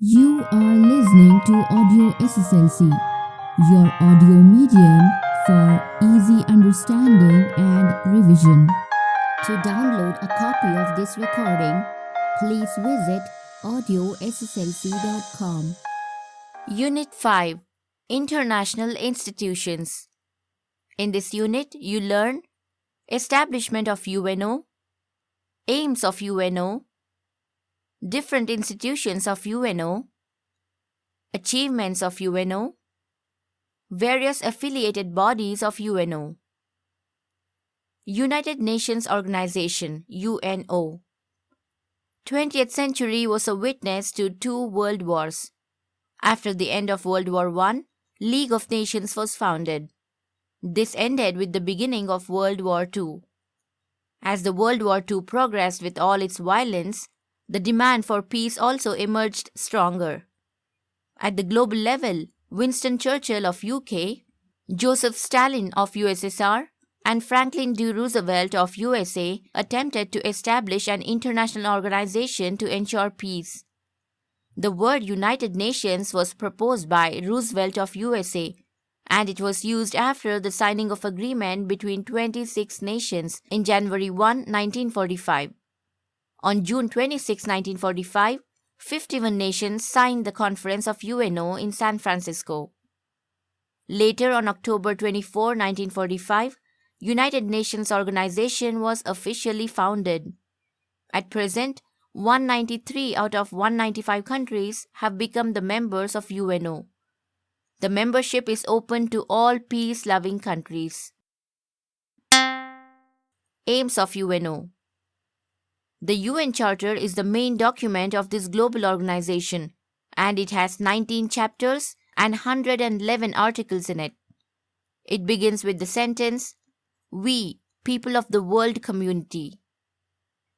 You are listening to Audio SSLC, your audio medium for easy understanding and revision. To download a copy of this recording, please visit audioSSLC.com. Unit 5, International Institutions. In this unit, you learn establishment of UNO, aims of UNO, different institutions of UNO, achievements of UNO, various affiliated bodies of UNO. United Nations Organization UNO. 20th century was a witness to two world wars. After the end of World War I, League of Nations was founded. This ended with the beginning of World War II. As the World War II progressed with all its violence, the demand for peace also emerged stronger. At the global level, Winston Churchill of UK, Joseph Stalin of USSR, and Franklin D. Roosevelt of USA attempted to establish an international organization to ensure peace. The word United Nations was proposed by Roosevelt of USA, and it was used after the signing of agreement between 26 nations in January 1, 1945. On June 26, 1945, 51 nations signed the Conference of UNO in San Francisco. Later, on October 24, 1945, United Nations Organization was officially founded. At present, 193 out of 195 countries have become the members of UNO. The membership is open to all peace-loving countries. Aims of UNO. The UN Charter is the main document of this global organization, and it has 19 chapters and 111 articles in it. It begins with the sentence, "We, people of the world community."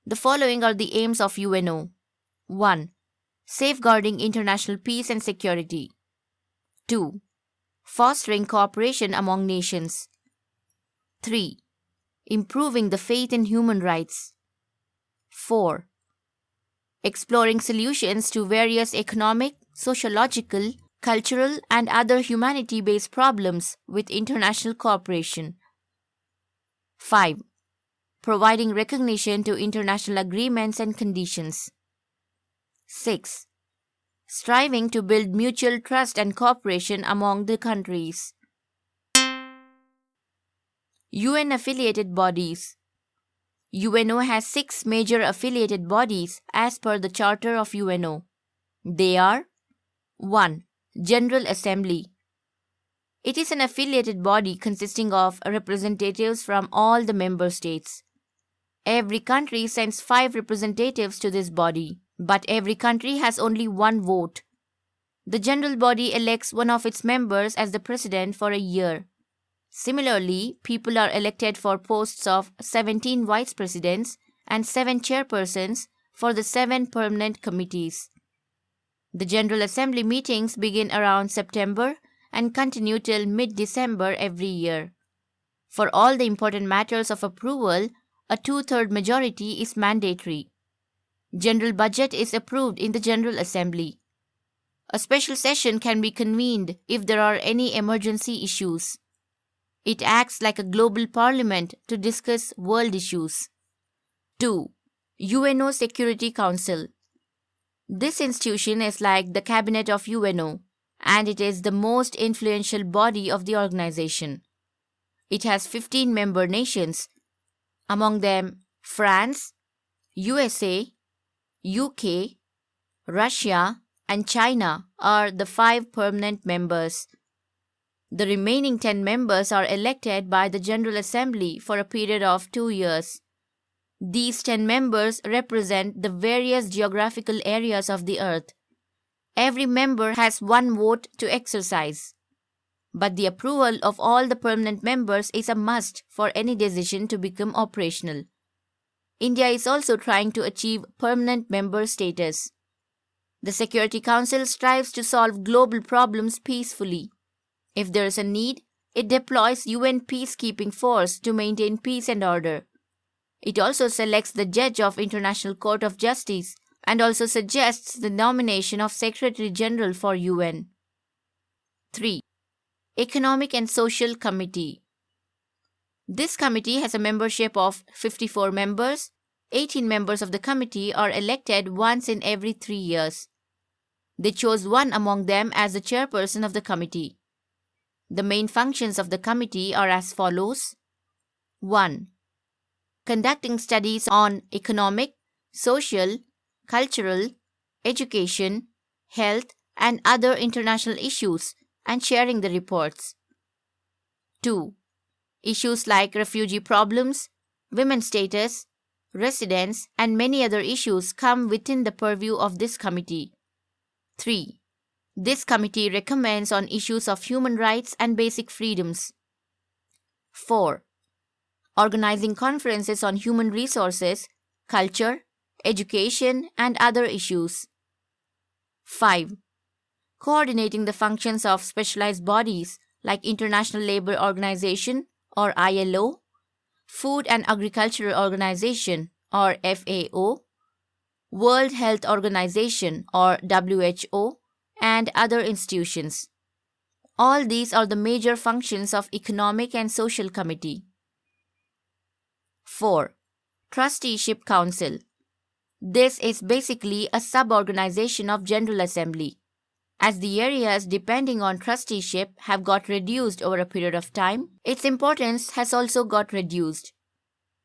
The following are the aims of UNO. 1. Safeguarding international peace and security. 2. Fostering cooperation among nations. 3. Improving the faith in human rights. 4. Exploring solutions to various economic, sociological, cultural, and other humanity-based problems with international cooperation. 5. Providing recognition to international agreements and conditions. 6. Striving to build mutual trust and cooperation among the countries. UN-affiliated bodies. UNO has 6 major affiliated bodies as per the Charter of UNO. They are 1. General Assembly. It is an affiliated body consisting of representatives from all the member states. Every country sends 5 representatives to this body, but every country has only one vote. The general body elects one of its members as the president for a year. Similarly, people are elected for posts of 17 vice presidents and 7 chairpersons for the 7 permanent committees. The General Assembly meetings begin around September and continue till mid-December every year. For all the important matters of approval, a 2/3 majority is mandatory. General budget is approved in the General Assembly. A special session can be convened if there are any emergency issues. It acts like a global parliament to discuss world issues. 2. UNO Security Council. This institution is like the cabinet of UNO, and it is the most influential body of the organization. It has 15 member nations, among them France, USA, UK, Russia, and China are the 5 permanent members. The remaining 10 members are elected by the General Assembly for a period of 2 years. These 10 members represent the various geographical areas of the earth. Every member has 1 vote to exercise. But the approval of all the permanent members is a must for any decision to become operational. India is also trying to achieve permanent member status. The Security Council strives to solve global problems peacefully. If there is a need, it deploys UN peacekeeping force to maintain peace and order. It also selects the judge of International Court of Justice and also suggests the nomination of Secretary General for UN. 3. Economic and Social Committee. This committee has a membership of 54 members. 18 members of the committee are elected once in every 3 years. They chose one among them as the chairperson of the committee. The main functions of the committee are as follows. 1. Conducting studies on economic, social, cultural, education, health, and other international issues and sharing the reports. 2. Issues like refugee problems, women's status, residence, and many other issues come within the purview of this committee. 3. This committee recommends on issues of human rights and basic freedoms. 4. Organizing conferences on human resources, culture, education, and other issues. 5. Coordinating the functions of specialized bodies like International Labour Organization or ILO, Food and Agricultural Organization or FAO, World Health Organization or WHO, and other institutions. All these are the major functions of Economic and Social Committee. 4. Trusteeship Council. This is basically a sub-organization of General Assembly. As the areas depending on trusteeship have got reduced over a period of time, its importance has also got reduced.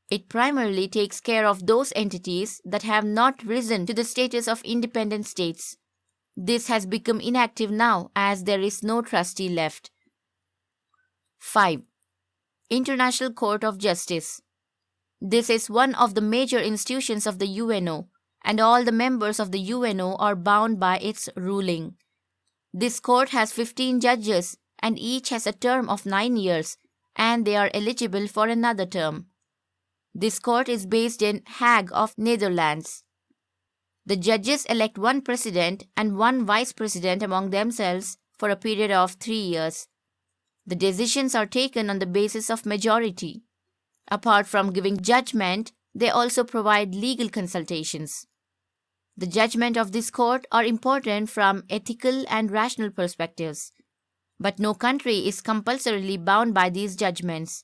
It primarily takes care of those entities that have not risen to the status of independent states. This has become inactive now as there is no trustee left. 5. International Court of Justice. This is one of the major institutions of the UNO, and all the members of the UNO are bound by its ruling. This court has 15 judges and each has a term of 9 years, and they are eligible for another term. This court is based in Hague of Netherlands. The judges elect one president and one vice president among themselves for a period of 3 years. The decisions are taken on the basis of majority. Apart from giving judgment, they also provide legal consultations. The judgment of this court are important from ethical and rational perspectives, but no country is compulsorily bound by these judgments.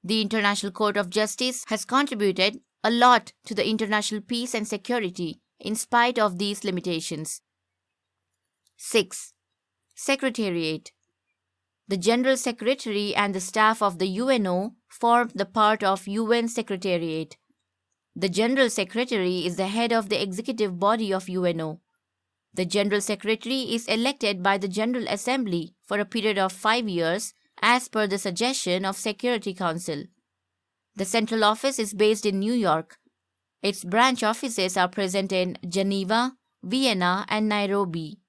The International Court of Justice has contributed a lot to the international peace and security in spite of these limitations. 6. Secretariat. The General Secretary and the staff of the UNO form the part of UN Secretariat. The General Secretary is the head of the executive body of UNO. The General Secretary is elected by the General Assembly for a period of 5 years as per the suggestion of Security Council. The central office is based in New York. Its branch offices are present in Geneva, Vienna, and Nairobi.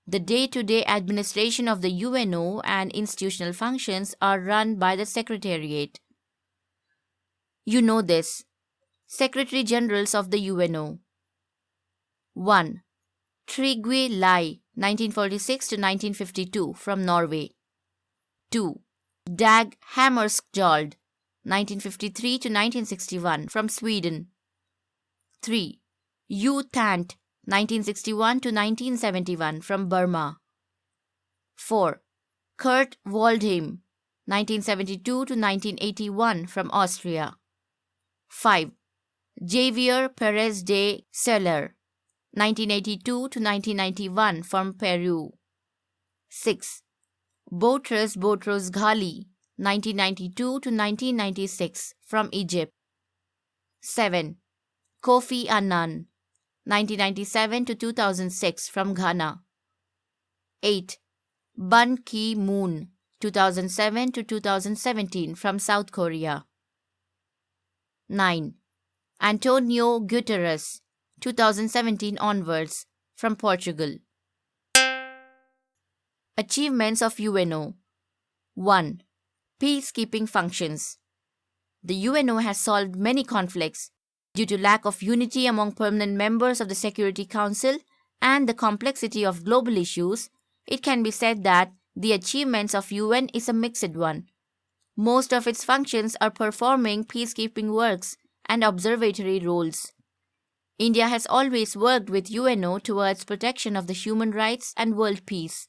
The day-to-day administration of the UNO and institutional functions are run by the Secretariat. You know this. Secretary Generals of the UNO. 1. Trygve Lie, 1946 to 1952, from Norway. 2. Dag Hammarskjöld, 1953 to 1961, from Sweden. 3. U Thant, 1961 to 1971, from Burma. 4. Kurt Waldheim, 1972 to 1981, from Austria. 5. Javier Perez de Soler, 1982 to 1991, from Peru. 6. Boutros Ghali, 1992 to 1996, from Egypt. 7. Kofi Annan, 1997 to 2006, from Ghana. 8. Ban Ki-moon, 2007 to 2017, from South Korea. 9. Antonio Guterres, 2017 onwards, from Portugal. Achievements of UNO. 1. Peacekeeping functions. The UNO has solved many conflicts. Due to lack of unity among permanent members of the Security Council and the complexity of global issues, it can be said that the achievements of UN is a mixed one. Most of its functions are performing peacekeeping works and observatory roles. India has always worked with UNO towards protection of the human rights and world peace.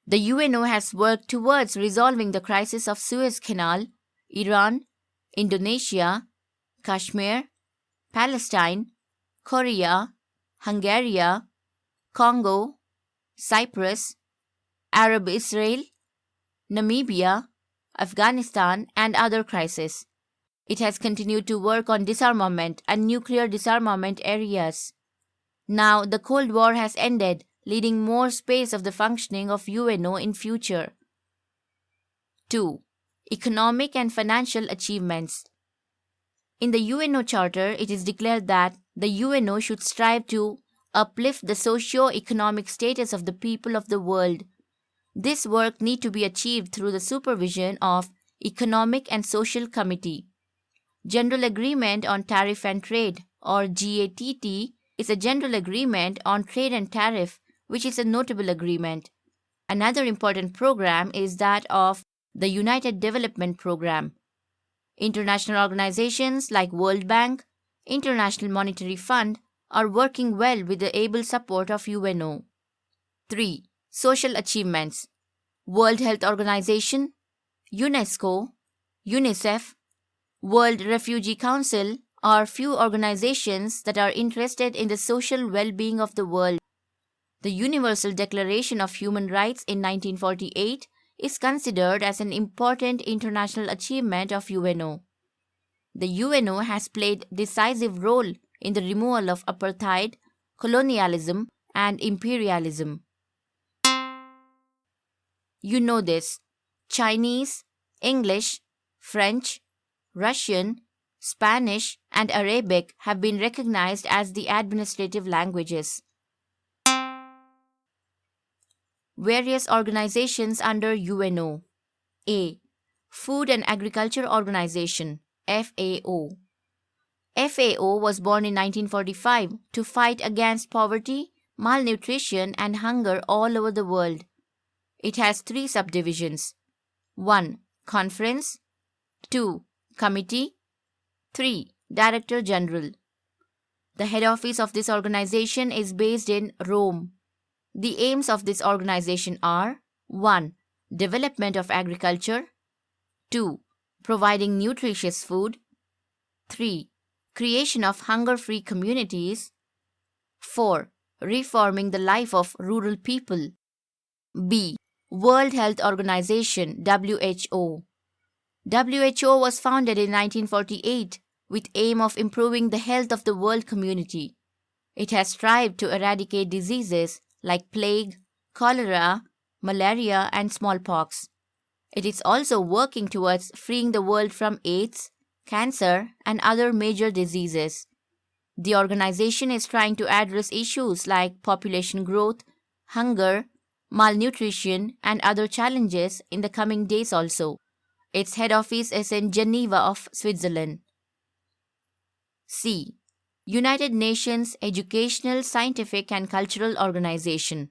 The UNO has worked towards resolving the crisis of Suez Canal, Iran, Indonesia, Kashmir, Palestine, Korea, Hungary, Congo, Cyprus, Arab Israel, Namibia, Afghanistan, and other crises. It has continued to work on disarmament and nuclear disarmament areas. Now, the Cold War has ended, leaving more space of the functioning of UNO in future. 2. Economic and financial achievements. In the UNO Charter, it is declared that the UNO should strive to uplift the socio-economic status of the people of the world. This work need to be achieved through the supervision of Economic and Social Committee. General Agreement on Tariff and Trade, or GATT, is a general agreement on trade and tariff, which is a notable agreement. Another important program is that of the United Development Program. International organizations like World Bank, International Monetary Fund are working well with the able support of UNO. 3. Social achievements. World Health Organization, UNESCO, UNICEF, World Refugee Council are few organizations that are interested in the social well-being of the world. The Universal Declaration of Human Rights in 1948 is considered as an important international achievement of UNO. The UNO has played a decisive role in the removal of apartheid, colonialism, and imperialism. You know this. Chinese, English, French, Russian, Spanish, and Arabic have been recognized as the administrative languages. Various organizations under UNO. A. Food and Agriculture Organization, FAO. FAO was born in 1945 to fight against poverty, malnutrition, and hunger all over the world. It has 3 subdivisions. 1. Conference. 2. Committee. 3. Director General. The head office of this organization is based in Rome. The aims of this organization are 1. Development of agriculture. 2. Providing nutritious food. 3. Creation of hunger-free communities. 4. Reforming the life of rural people. B. World Health Organization, WHO. WHO was founded in 1948 with aim of improving the health of the world community. It has strived to eradicate diseases like plague, cholera, malaria, and smallpox. It is also working towards freeing the world from AIDS, cancer, and other major diseases. The organization is trying to address issues like population growth, hunger, malnutrition, and other challenges in the coming days also. Its head office is in Geneva of Switzerland. C. United Nations Educational, Scientific and Cultural Organization,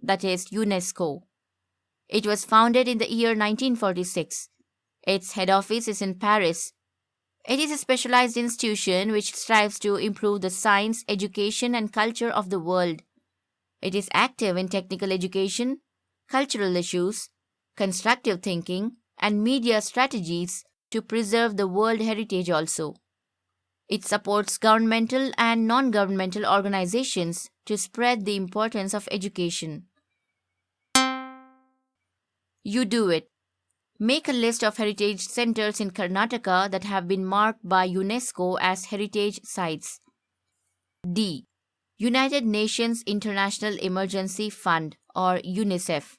that is UNESCO. It was founded in the year 1946. Its head office is in Paris. It is a specialized institution which strives to improve the science, education, and culture of the world. It is active in technical education, cultural issues, constructive thinking, and media strategies to preserve the world heritage also. It supports governmental and non-governmental organizations to spread the importance of education. You do it. Make a list of heritage centers in Karnataka that have been marked by UNESCO as heritage sites. D. United Nations International Emergency Fund, or UNICEF.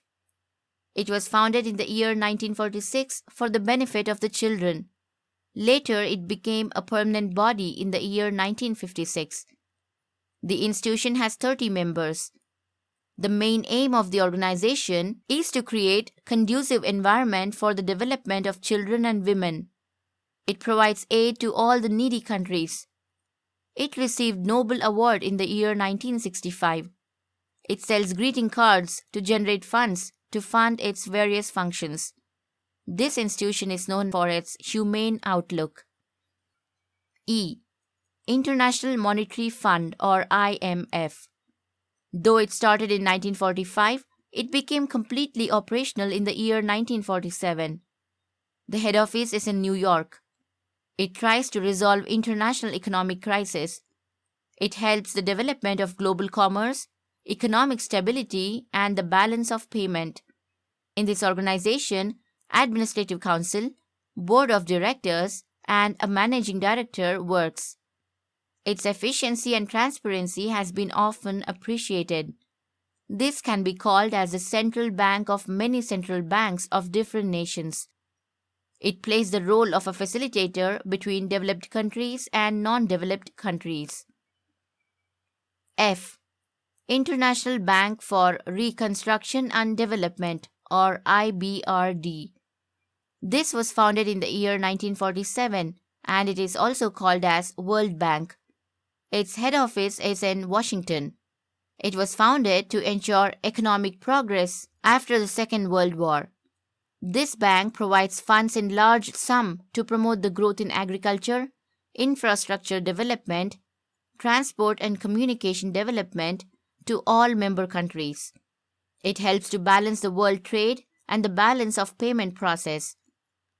It was founded in the year 1946 for the benefit of the children. Later, it became a permanent body in the year 1956. The institution has 30 members. The main aim of the organization is to create a conducive environment for the development of children and women. It provides aid to all the needy countries. It received Nobel Award in the year 1965. It sells greeting cards to generate funds to fund its various functions. This institution is known for its humane outlook. E. International Monetary Fund or IMF. Though it started in 1945, it became completely operational in the year 1947. The head office is in New York. It tries to resolve international economic crises. It helps the development of global commerce, economic stability, and the balance of payment. In this organization, Administrative Council, Board of Directors, and a Managing Director works. Its efficiency and transparency has been often appreciated. This can be called as the central bank of many central banks of different nations. It plays the role of a facilitator between developed countries and non-developed countries. F. International Bank for Reconstruction and Development or IBRD. This was founded in the year 1947 and it is also called as World Bank. Its head office is in Washington. It was founded to ensure economic progress after the Second World War. This bank provides funds in large sum to promote the growth in agriculture, infrastructure development, transport and communication development to all member countries. It helps to balance the world trade and the balance of payment process.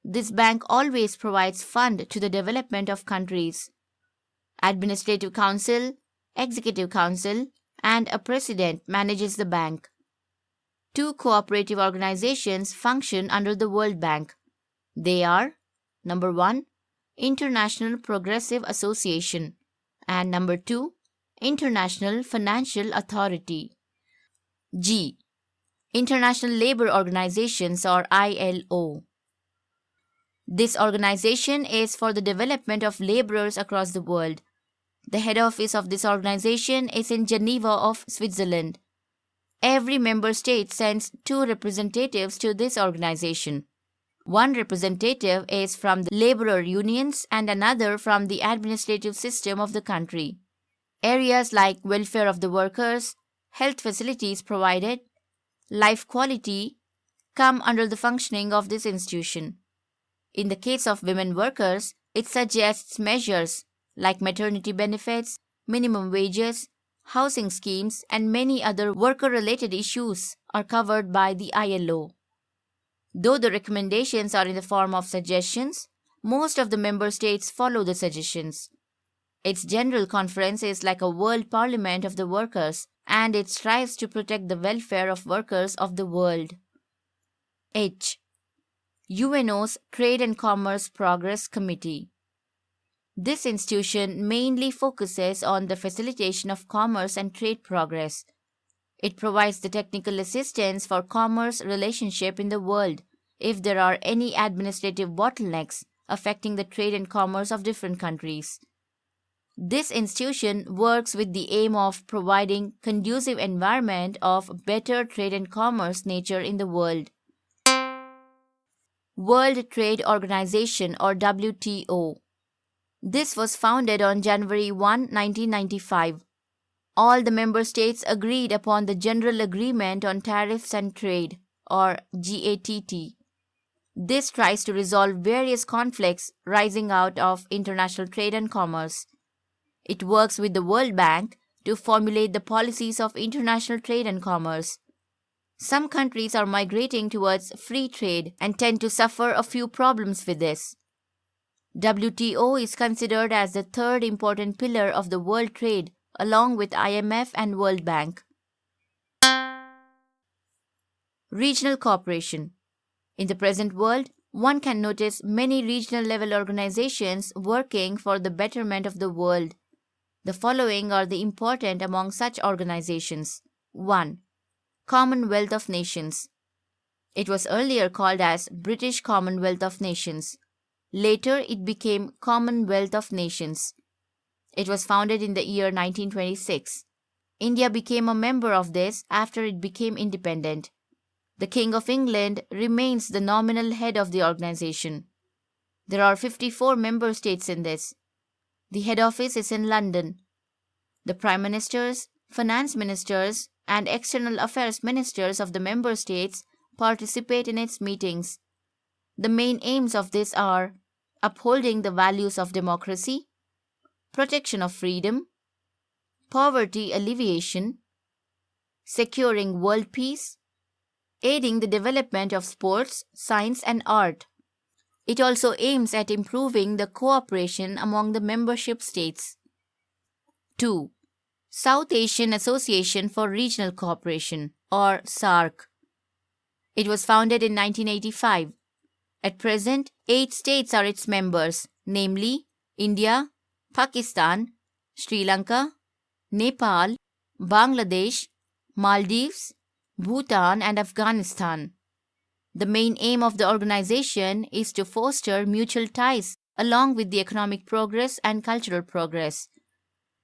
This bank always provides fund to the development of countries. Administrative Council, Executive Council, and a President manages the bank. Two cooperative organizations function under the World Bank. They are number 1, International Progressive Association, and number 2, International Financial Authority. G. International Labour Organizations or ILO. This organization is for the development of laborers across the world. The head office of this organization is in Geneva of Switzerland. Every member state sends 2 representatives to this organization. One representative is from the laborer unions and another from the administrative system of the country. Areas like welfare of the workers, health facilities provided, life quality come under the functioning of this institution. In the case of women workers, it suggests measures like maternity benefits, minimum wages, housing schemes, and many other worker-related issues are covered by the ILO. Though the recommendations are in the form of suggestions, most of the member states follow the suggestions. Its General Conference is like a world parliament of the workers, and it strives to protect the welfare of workers of the world. H. UNO's Trade and Commerce Progress Committee. This institution mainly focuses on the facilitation of commerce and trade progress. It provides the technical assistance for commerce relationship in the world if there are any administrative bottlenecks affecting the trade and commerce of different countries. This institution works with the aim of providing conducive environment of better trade and commerce nature in the world. World Trade Organization or WTO. This was founded on January 1, 1995. All the member states agreed upon the General Agreement on Tariffs and Trade, or GATT. This tries to resolve various conflicts rising out of international trade and commerce. It works with the World Bank to formulate the policies of international trade and commerce. Some countries are migrating towards free trade and tend to suffer a few problems with this. WTO is considered as the third important pillar of the world trade along with IMF and World Bank. Regional cooperation. In the present world, one can notice many regional level organizations working for the betterment of the world. The following are the important among such organizations. 1. Commonwealth of Nations. It was earlier called as British Commonwealth of Nations. Later, it became Commonwealth of Nations. It was founded in the year 1926. India became a member of this after it became independent. The King of England remains the nominal head of the organization. There are 54 member states in this. The head office is in London. The Prime Ministers, Finance Ministers, and External Affairs Ministers of the member states participate in its meetings. The main aims of this are upholding the values of democracy, protection of freedom, poverty alleviation, securing world peace, aiding the development of sports, science, and art. It also aims at improving the cooperation among the membership states. 2. South Asian Association for Regional Cooperation, or SAARC. It was founded in 1985. At present, 8 states are its members, namely India, Pakistan, Sri Lanka, Nepal, Bangladesh, Maldives, Bhutan, and Afghanistan. The main aim of the organization is to foster mutual ties along with the economic progress and cultural progress.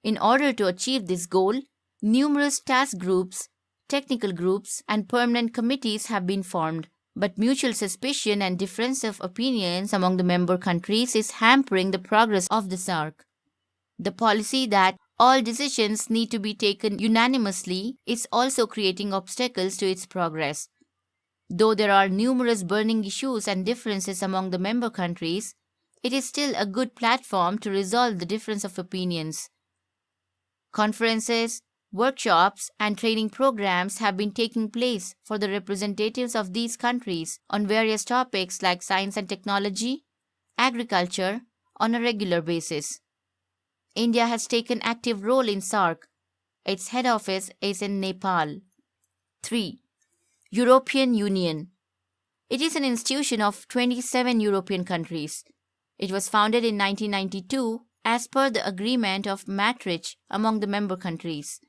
In order to achieve this goal, numerous task groups, technical groups, and permanent committees have been formed, but mutual suspicion and difference of opinions among the member countries is hampering the progress of the SAARC. The policy that all decisions need to be taken unanimously is also creating obstacles to its progress. Though there are numerous burning issues and differences among the member countries, it is still a good platform to resolve the difference of opinions. Conferences, workshops, and training programs have been taking place for the representatives of these countries on various topics like science and technology, agriculture, on a regular basis. India has taken active role in SAARC. Its head office is in Nepal. 3. European Union. It is an institution of 27 European countries. It was founded in 1992 as per the agreement of Maastricht among the member countries.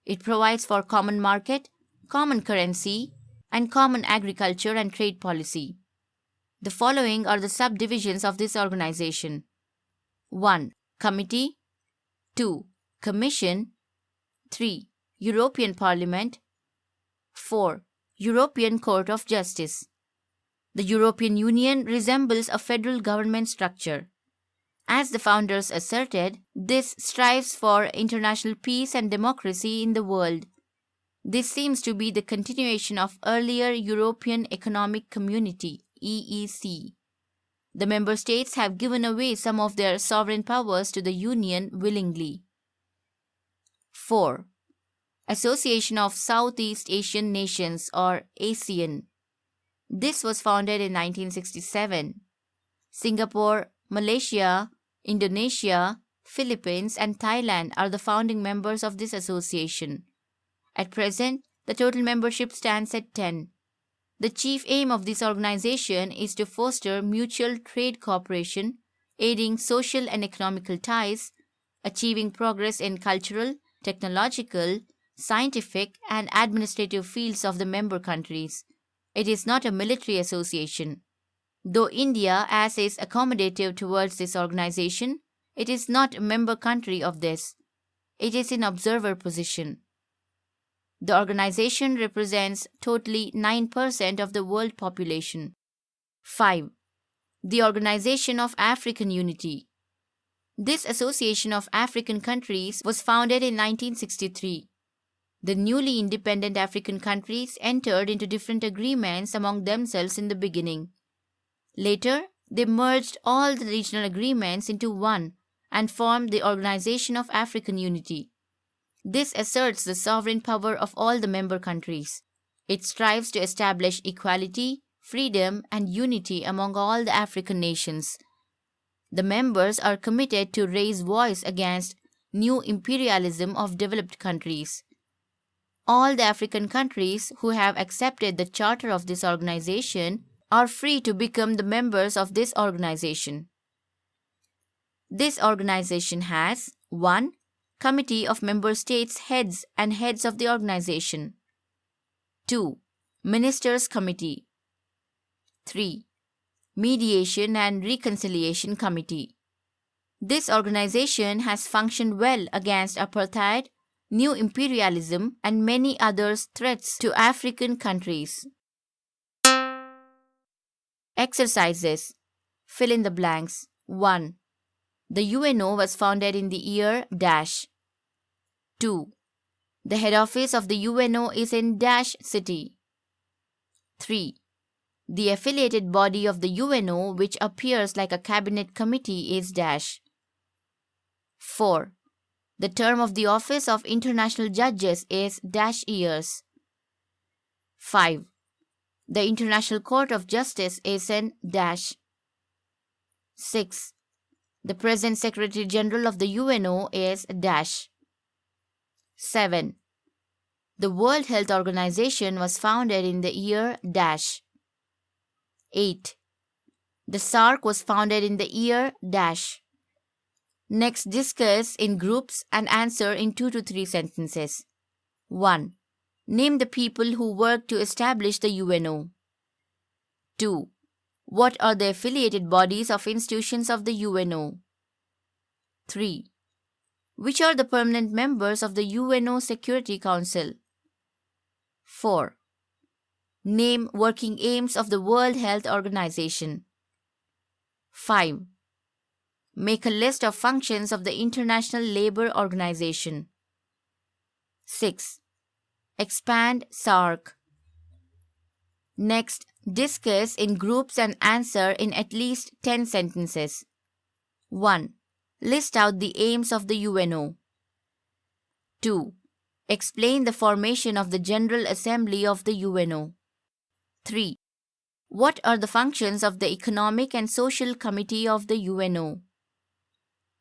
It provides for common market, common currency, and common agriculture and trade policy. The following are the subdivisions of this organization. 1. Committee. 2. Commission. 3. European Parliament. 4. European Court of Justice. The European Union resembles a federal government structure. As the founders asserted, this strives for international peace and democracy in the world. This seems to be the continuation of earlier European Economic Community, EEC. The member states have given away some of their sovereign powers to the Union willingly. 4. Association of Southeast Asian Nations, or ASEAN. This was founded in 1967. Singapore, Malaysia, Indonesia, Philippines, and Thailand are the founding members of this association. At present, the total membership stands at 10. The chief aim of this organization is to foster mutual trade cooperation, aiding social and economical ties, achieving progress in cultural, technological, scientific, and administrative fields of the member countries. It is not a military association. Though India, as is accommodative towards this organization, it is not a member country of this. It is in observer position. The organization represents totally 9% of the world population. 5. The Organization of African Unity. This association of African countries was founded in 1963. The newly independent African countries entered into different agreements among themselves in the beginning. Later, they merged all the regional agreements into one and formed the Organization of African Unity. This asserts the sovereign power of all the member countries. It strives to establish equality, freedom, and unity among all the African nations. The members are committed to raise voice against new imperialism of developed countries. All the African countries who have accepted the charter of this organization are free to become the members of this organization. This organization has 1. Committee of Member States Heads and Heads of the Organization. 2. Ministers Committee. 3. Mediation and Reconciliation Committee. This organization has functioned well against apartheid, new imperialism, and many other threats to African countries. Exercises. Fill in the blanks. 1. The UNO was founded in the year dash. 2. The head office of the UNO is in dash city. 3. The affiliated body of the UNO which appears like a cabinet committee is dash. 4. The term of the office of international judges is dash years. 5. The International Court of Justice is in dash. 6. The present Secretary General of the UNO is dash. 7. The World Health Organization was founded in the year dash. 8. The SARC was founded in the year dash. Next, discuss in groups and answer in 2 to 3 sentences. 1. Name the people who worked to establish the UNO. 2. What are the affiliated bodies of institutions of the UNO? 3. Which are the permanent members of the UNO Security Council? 4. Name working aims of the World Health Organization. 5. Make a list of functions of the International Labour Organization. 6. Expand SARC. Next, discuss in groups and answer in at least 10 sentences. 1. List out the aims of the UNO. 2. Explain the formation of the General Assembly of the UNO. 3. What are the functions of the Economic and Social Committee of the UNO?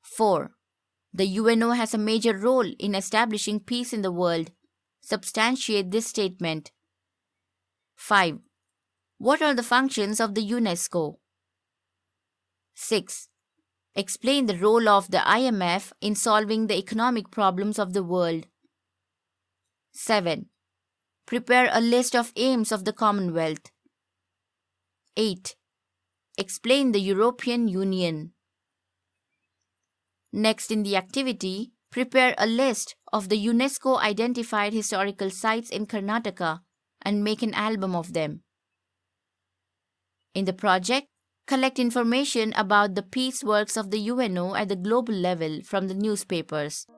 4. The UNO has a major role in establishing peace in the world. Substantiate this statement. 5. What are the functions of the UNESCO? 6. Explain the role of the IMF in solving the economic problems of the world. 7. Prepare a list of aims of the Commonwealth. 8. Explain the European Union. Next in the activity, prepare a list of the UNESCO identified historical sites in Karnataka and make an album of them. In the project, collect information about the peace works of the UNO at the global level from the newspapers.